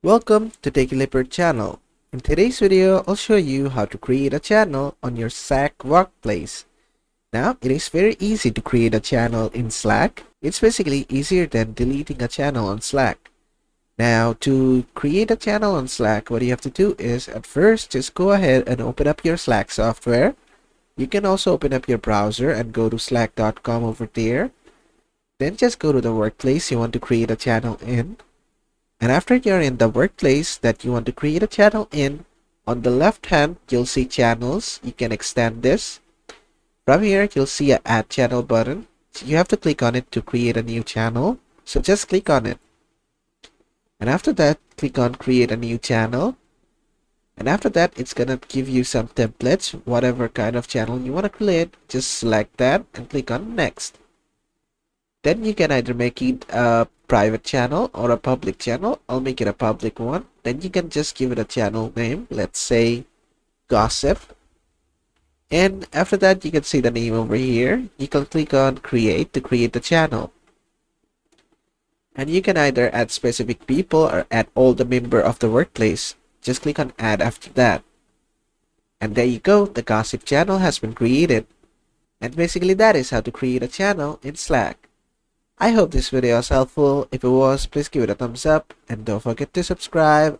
Welcome to Techie Leopard channel. In today's video, I'll show you how to create a channel on your Slack workplace. Now, it is very easy to create a channel in Slack. It's basically easier than deleting a channel on Slack. Now, to create a channel on Slack, what you have to do is, at first, just go ahead and open up your Slack software. You can also open up your browser and go to slack.com over there. Then just go to the workplace you want to create a channel in. And after you're in the workplace that you want to create a channel in, on the left hand, you'll see channels. You can extend this. From here, you'll see an add channel button. So you have to click on it to create a new channel. So just click on it. And after that, click on create a new channel. And after that, it's gonna give you some templates, whatever kind of channel you want to create. Just select that and click on next. Then you can either make it a private channel or a public channel. I'll make it a public one. Then you can just give it a channel name. Let's say Gossip. And after that, you can see the name over here. You can click on create to create the channel. And you can either add specific people or add all the member of the workplace. Just click on add after that. And there you go. The Gossip channel has been created. And basically that is how to create a channel in Slack. I hope this video was helpful. If it was, please give it a thumbs up and don't forget to subscribe.